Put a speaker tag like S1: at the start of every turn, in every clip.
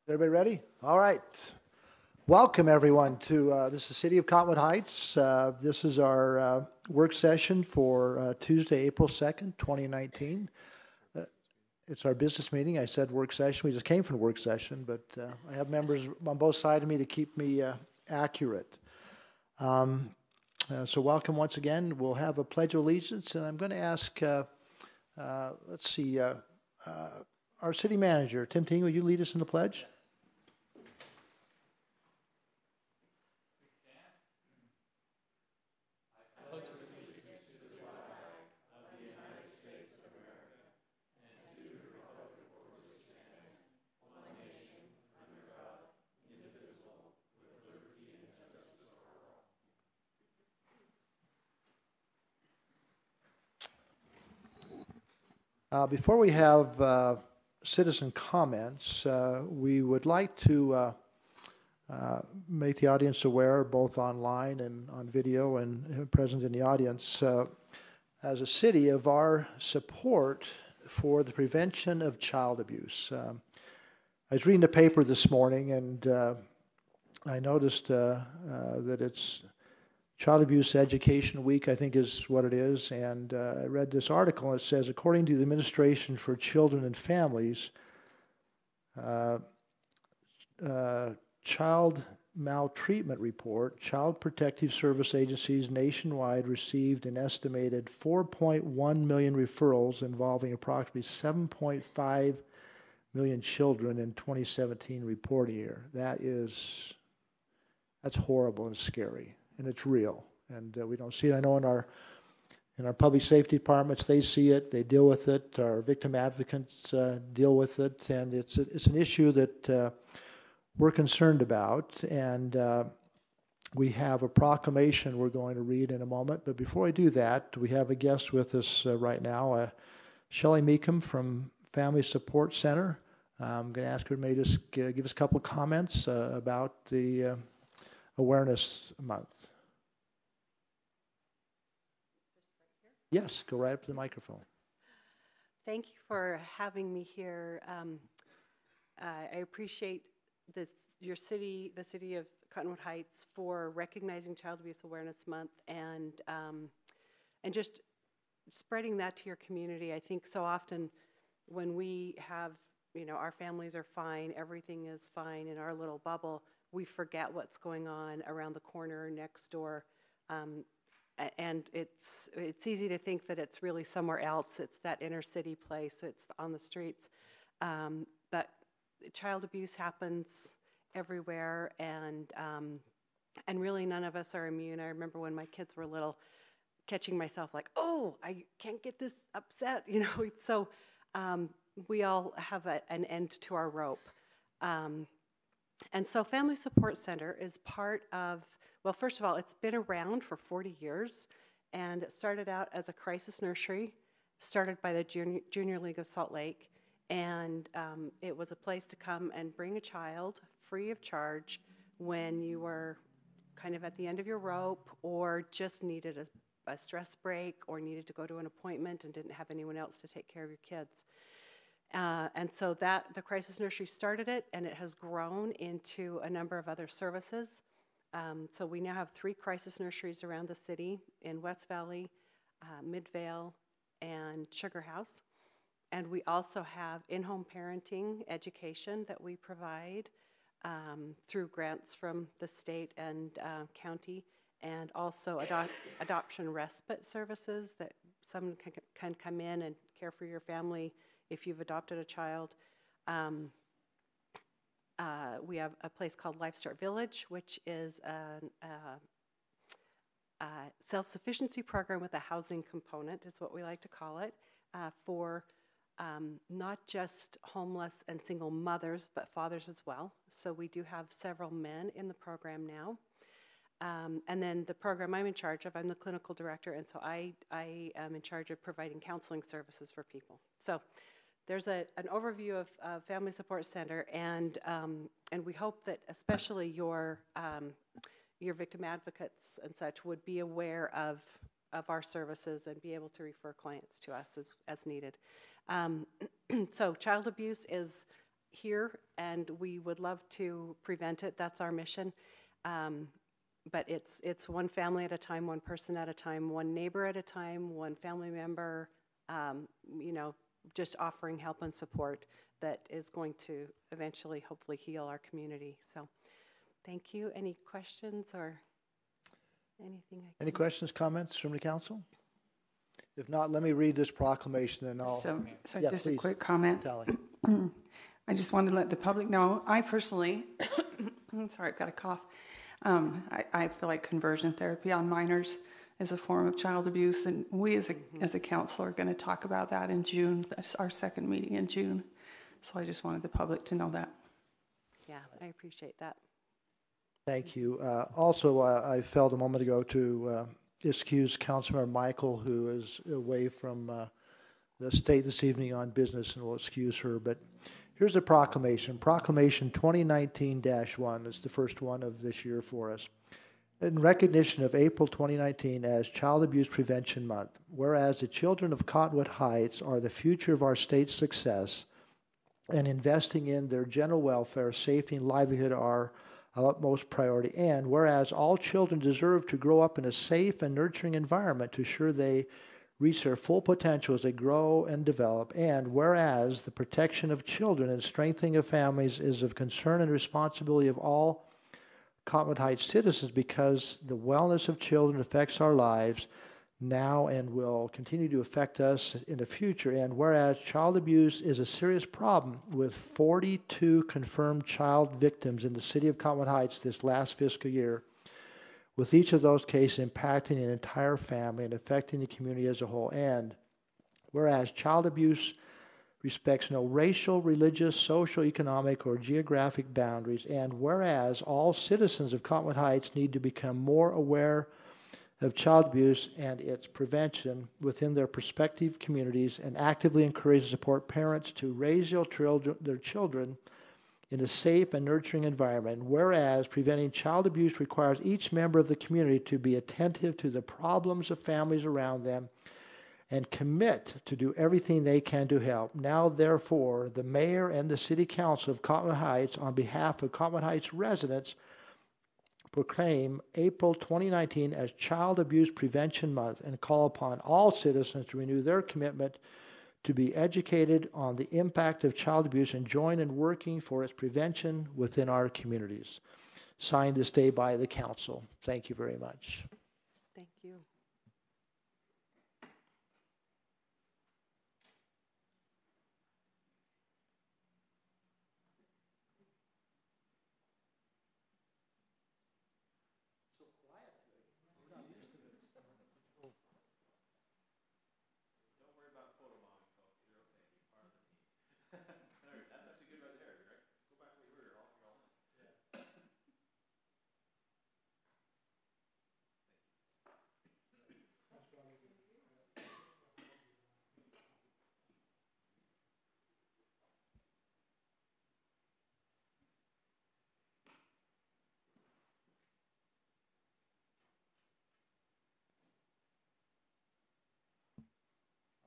S1: Everybody ready? All right. Welcome, everyone, to this is City of Cottonwood Heights. This is our work session for Tuesday, April 2nd, 2019. It's our business meeting. I said work session. We just came from work session, but I have members on both sides of me to keep me accurate. So welcome once again. We'll have a Pledge of Allegiance, and I'm going to ask, let's see, our city manager, Tim Ting, will you lead us in the pledge? Yes. Before we have citizen comments, we would like to make the audience aware, both online and on video and present in the audience, as a city, of our support for the prevention of child abuse. I was reading the paper this morning, and I noticed that it's Child Abuse Education Week, I think is what it is, and I read this article, and it says, according to the Administration for Children and Families, Child Maltreatment Report, Child Protective Service agencies nationwide received an estimated 4.1 million referrals involving approximately 7.5 million children in 2017 reporting year. That's horrible and scary. And it's real, and we don't see it. I know in our public safety departments, they see it, they deal with it. Our victim advocates deal with it, and it's an issue that we're concerned about. And we have a proclamation we're going to read in a moment. But before I do that, we have a guest with us right now, Shelley Meekum from Family Support Center. I'm going to ask her to maybe just give us a couple of comments about the Awareness Month. Yes, go right up to the microphone.
S2: Thank you for having me here. I appreciate the city of Cottonwood Heights, for recognizing Child Abuse Awareness Month and just spreading that to your community. I think so often when we have, our families are fine, everything is fine in our little bubble, we forget what's going on around the corner, next door. And it's easy to think that it's really somewhere else. It's that inner city place. It's on the streets. But child abuse happens everywhere, and really none of us are immune. I remember when my kids were little, catching myself like, oh, I can't get this upset, So we all have an end to our rope. And so Family Support Center is part of, well, first of all, it's been around for 40 years, and it started out as a crisis nursery, started by the Junior League of Salt Lake, and it was a place to come and bring a child free of charge when you were kind of at the end of your rope, or just needed a stress break, or needed to go to an appointment and didn't have anyone else to take care of your kids. And so the crisis nursery started it, and it has grown into a number of other services. So we now have 3 crisis nurseries around the city, in West Valley, Midvale, and Sugar House. And we also have in-home parenting education that we provide through grants from the state and county, and also adoption respite services that someone can come in and care for your family if you've adopted a child. We have a place called Life Start Village, which is a self-sufficiency program with a housing component, is what we like to call it, for not just homeless and single mothers, but fathers as well. So we do have several men in the program now. And then the program I'm in charge of, I'm the clinical director, and so I am in charge of providing counseling services for people. So there's an overview of Family Support Center, and we hope that especially your victim advocates and such would be aware of our services and be able to refer clients to us as needed. So child abuse is here, and we would love to prevent it. That's our mission. But it's one family at a time, one person at a time, one neighbor at a time, one family member, just offering help and support that is going to eventually, hopefully, heal our community. So thank you. Any questions or anything?
S1: Any questions, comments from the council? If not, let me read this proclamation and I'll...
S3: So
S1: yeah,
S3: just
S1: please.
S3: a quick comment.
S1: Tally.
S3: I just wanted to let the public know, I personally, sorry, I've got a cough. I feel like conversion therapy on minors is a form of child abuse, and we as a council are going to talk about that in June. That's our second meeting in June. So I just wanted the public to know that.
S2: Yeah, I appreciate that.
S1: Thank you. Also, I felt a moment ago to excuse Councilmember Michael, who is away from the state this evening on business, and we'll excuse her. But here's the proclamation. Proclamation 2019-1 is the first one of this year for us. In recognition of April 2019 as Child Abuse Prevention Month, whereas the children of Cottonwood Heights are the future of our state's success, and investing in their general welfare, safety, and livelihood are of utmost priority, and whereas all children deserve to grow up in a safe and nurturing environment to ensure they reach their full potential as they grow and develop, and whereas the protection of children and strengthening of families is of concern and responsibility of all Cottonwood Heights citizens, because the wellness of children affects our lives now and will continue to affect us in the future, and whereas child abuse is a serious problem with 42 confirmed child victims in the city of Cottonwood Heights this last fiscal year, with each of those cases impacting an entire family and affecting the community as a whole, and whereas child abuse respects no racial, religious, social, economic, or geographic boundaries, and whereas all citizens of Cottonwood Heights need to become more aware of child abuse and its prevention within their respective communities, and actively encourage and support parents to raise their children in a safe and nurturing environment. Whereas preventing child abuse requires each member of the community to be attentive to the problems of families around them and commit to do everything they can to help. Now, therefore, the mayor and the city council of Cottonwood Heights, on behalf of Cottonwood Heights residents, proclaim April 2019 as Child Abuse Prevention Month and call upon all citizens to renew their commitment to be educated on the impact of child abuse and join in working for its prevention within our communities. Signed this day by the council. Thank you very much.
S2: Thank you.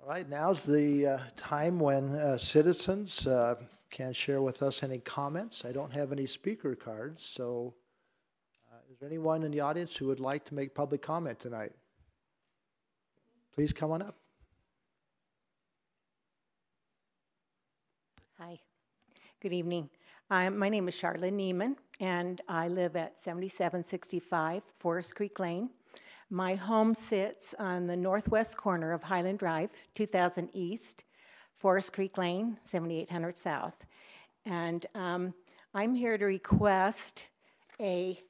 S1: All right, now's the time when citizens can share with us any comments. I don't have any speaker cards, so is there anyone in the audience who would like to make public comment tonight? Please come on up.
S4: Hi, good evening. My name is Charlotte Neiman, and I live at 7765 Forest Creek Lane. My home sits on the northwest corner of Highland Drive, 2000 East, Forest Creek Lane, 7800 South. And I'm here to request a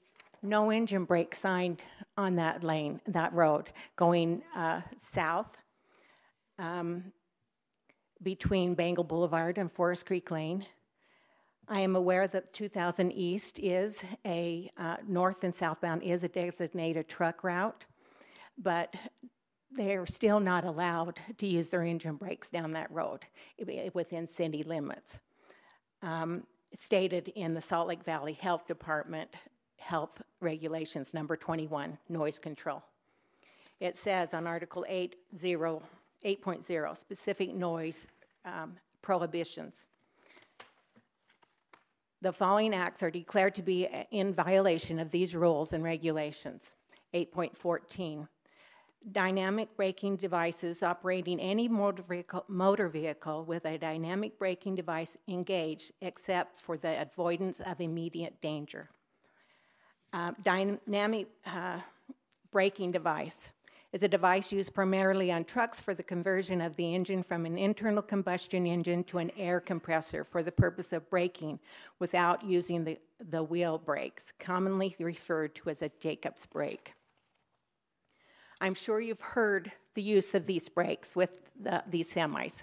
S4: no engine brake sign on that lane, that road, going south between Bengal Boulevard and Forest Creek Lane. I am aware that 2000 East is a north and southbound is a designated truck route, but they're still not allowed to use their engine brakes down that road within city limits. Stated in the Salt Lake Valley Health Department Health Regulations number 21, noise control. It says on Article 8.0, specific noise prohibitions. The following acts are declared to be in violation of these rules and regulations. 8.14, dynamic braking devices operating any motor vehicle with a dynamic braking device engaged except for the avoidance of immediate danger. Dynamic braking device is a device used primarily on trucks for the conversion of the engine from an internal combustion engine to an air compressor for the purpose of braking without using the wheel brakes, commonly referred to as a Jacob's brake. I'm sure you've heard the use of these brakes with these semis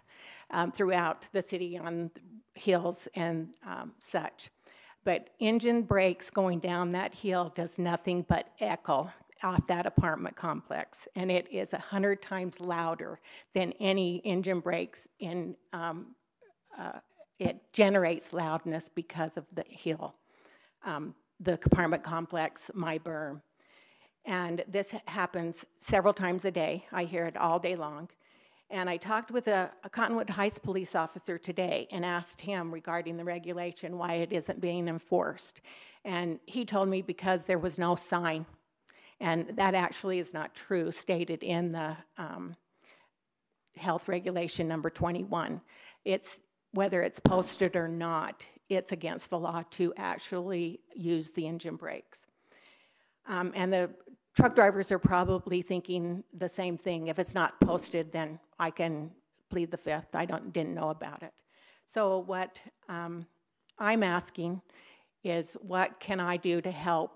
S4: throughout the city on hills and such. But engine brakes going down that hill does nothing but echo off that apartment complex, and it is 100 times louder than any engine brakes in, it generates loudness because of the hill, the apartment complex, my berm. And this happens several times a day. I hear it all day long. And I talked with a Cottonwood Heights police officer today and asked him regarding the regulation, why it isn't being enforced. And he told me because there was no sign. And that actually is not true, stated in the health regulation number 21. It's whether it's posted or not, it's against the law to actually use the engine brakes. And the truck drivers are probably thinking the same thing. If it's not posted, then I can plead the fifth. I didn't know about it. So what I'm asking is, what can I do to help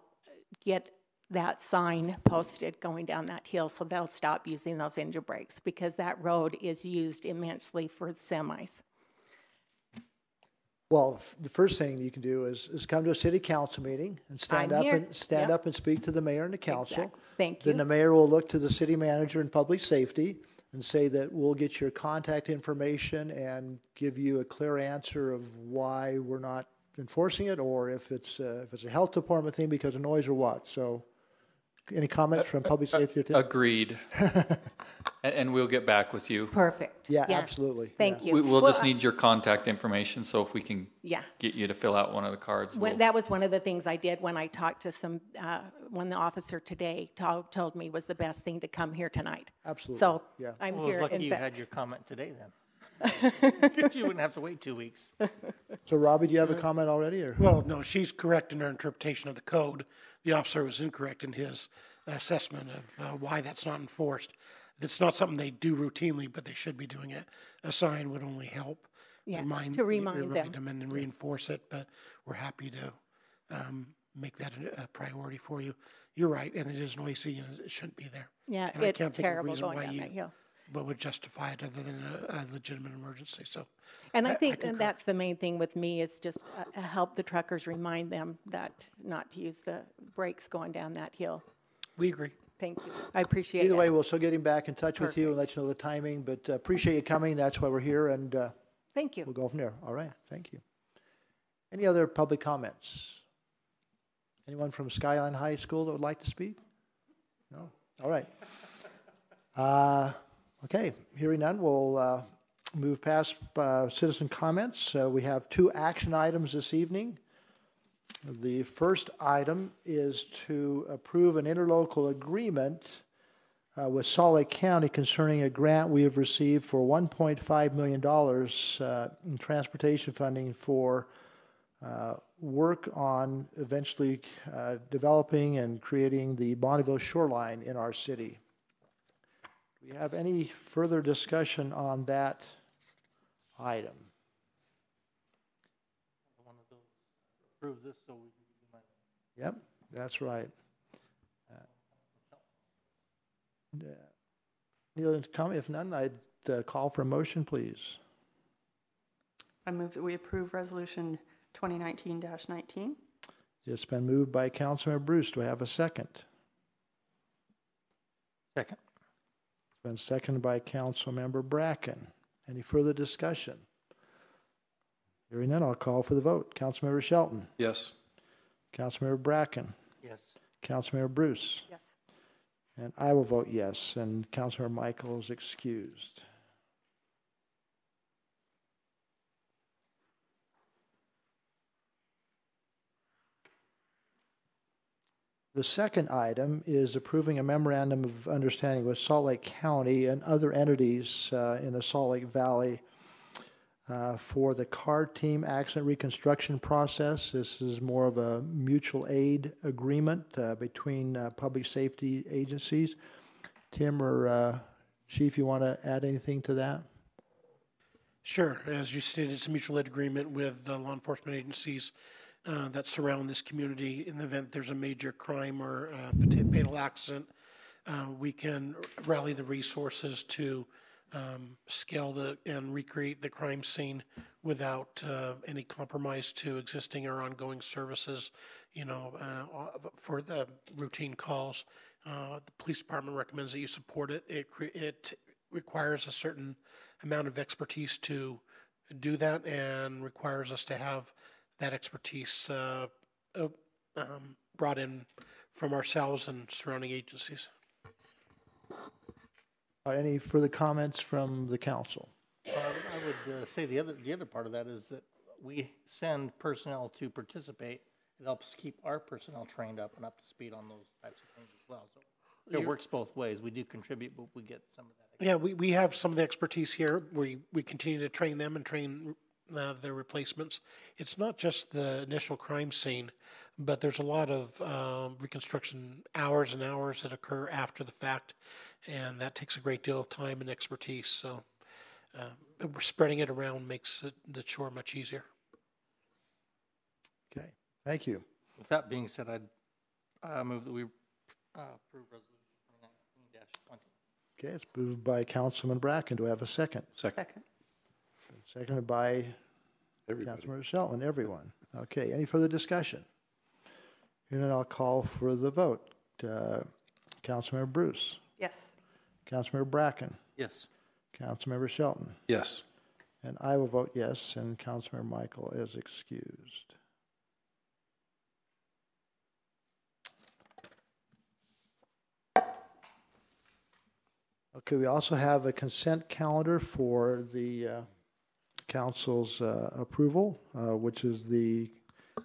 S4: get that sign posted going down that hill so they'll stop using those engine brakes, because that road is used immensely for semis.
S1: Well, the first thing you can do is come to a city council meeting and stand up and speak to the mayor and the council.
S4: Exactly. Thank you.
S1: Then the mayor will look to the city manager and public safety and say that we'll get your contact information and give you a clear answer of why we're not enforcing it, or if it's a health department thing because of noise or what. So, any comments from public safety?
S5: Agreed. And we'll get back with you.
S4: Perfect.
S1: Yeah, absolutely.
S4: Thank you.
S5: We'll just need your contact information, so if we can get you to fill out one of the cards.
S4: That was one of the things I did when I talked to when the officer today told me was the best thing to come here tonight.
S1: Absolutely.
S4: So
S1: yeah.
S4: I'm
S6: well,
S4: here.
S6: Lucky you had your comment today then. Because you wouldn't have to wait 2 weeks.
S1: So, Robbie, do you have a comment already? Or?
S7: Well, no, she's correct in her interpretation of the code. The officer was incorrect in his assessment of why that's not enforced. It's not something they do routinely, but they should be doing it. A sign would only help
S4: to remind them
S7: and reinforce it, but we're happy to make that a priority for you. You're right, and it is noisy, and it shouldn't be there.
S4: Yeah,
S7: and
S4: it's
S7: I can't
S4: terrible
S7: think of a
S4: going
S7: reason
S4: down that hill.
S7: What would justify it other than a legitimate emergency. So,
S4: and I think that's the main thing with me is just help the truckers, remind them that not to use the brakes going down that hill.
S7: we agree.
S4: Thank you. I appreciate it.
S1: Either way, we'll still get him back in touch with you and let you know the timing, but appreciate you coming. That's why we're here, and
S4: thank you.
S1: We'll go from there. All right. Thank you. Any other public comments? Anyone from Skyline High School that would like to speak? No? All right. Okay. Hearing none, we'll move past citizen comments. We have 2 action items this evening. The first item is to approve an interlocal agreement with Salt Lake County concerning a grant we have received for $1.5 million in transportation funding for work on eventually developing and creating the Bonneville shoreline in our city. Do we have any further discussion on that item?
S6: Approve this so we can do my.
S1: Yep, that's right. Any other comment? If none, I'd call for a motion, please.
S3: I move that we approve Resolution 2019-19.
S1: It's been moved by Councilmember Bruce. Do I have a second?
S6: Second.
S1: It's been seconded by Councilmember Bracken. Any further discussion? Hearing none, I'll call for the vote. Councilmember Shelton.
S8: Yes.
S1: Councilmember Bracken.
S6: Yes.
S1: Councilmember Bruce.
S3: Yes.
S1: And I will vote yes, and Councilmember Michael is excused. The second item is approving a memorandum of understanding with Salt Lake County and other entities in the Salt Lake Valley for the car team accident reconstruction process. This is more of a mutual aid agreement between public safety agencies. Tim or Chief, you want to add anything to that?
S7: Sure. As you stated, it's a mutual aid agreement with the law enforcement agencies that surround this community. In the event there's a major crime or fatal accident, we can rally the resources to scale and recreate the crime scene without any compromise to existing or ongoing services, for the routine calls. The police department recommends that you support it. It requires a certain amount of expertise to do that and requires us to have that expertise brought in from ourselves and surrounding agencies.
S1: Any further comments from the council?
S6: I would say the other part of that is that we send personnel to participate. It helps keep our personnel trained up and up to speed on those types of things as well. So it works both ways. We do contribute, but we get some of that.
S7: Yeah, we have some of the expertise here. We continue to train them and train their replacements. It's not just the initial crime scene, but there's a lot of reconstruction hours and hours that occur after the fact, and that takes a great deal of time and expertise. So spreading it around makes the chore much easier.
S1: Okay, thank you.
S6: With that being said, I'd move that we approve resolution 2019-20.
S1: Okay, it's moved by Councilman Bracken. Do I have a second?
S3: Second.
S1: Seconded by Councilmember Shelton. Everyone. Okay, any further discussion? And then I'll call for the vote. Councilmember Bruce.
S3: Yes.
S1: Councilmember Bracken.
S6: Yes.
S1: Councilmember Shelton.
S8: Yes.
S1: And I will vote yes, and Councilmember Michael is excused. Okay, we also have a consent calendar for the council's approval, which is the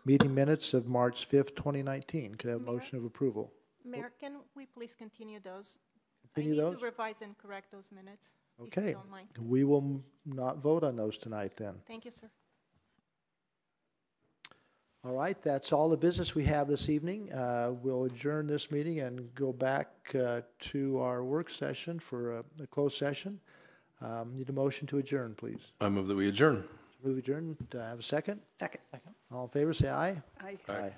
S1: meeting minutes of March 5th, 2019. Could I have a motion of approval?
S9: Mayor, can we please continue those?
S1: Continue
S9: I need
S1: those?
S9: to revise and correct those minutes. If
S1: Okay,
S9: you don't mind.
S1: we will not vote on those tonight then.
S9: Thank you, sir.
S1: All right, that's all the business we have this evening. We'll adjourn this meeting and go back to our work session for a closed session. Need a motion to adjourn, please.
S8: I move that we adjourn.
S1: Move adjourn. Do I have a second?
S3: Second.
S1: All in favor, say aye.
S3: Aye.
S1: Aye.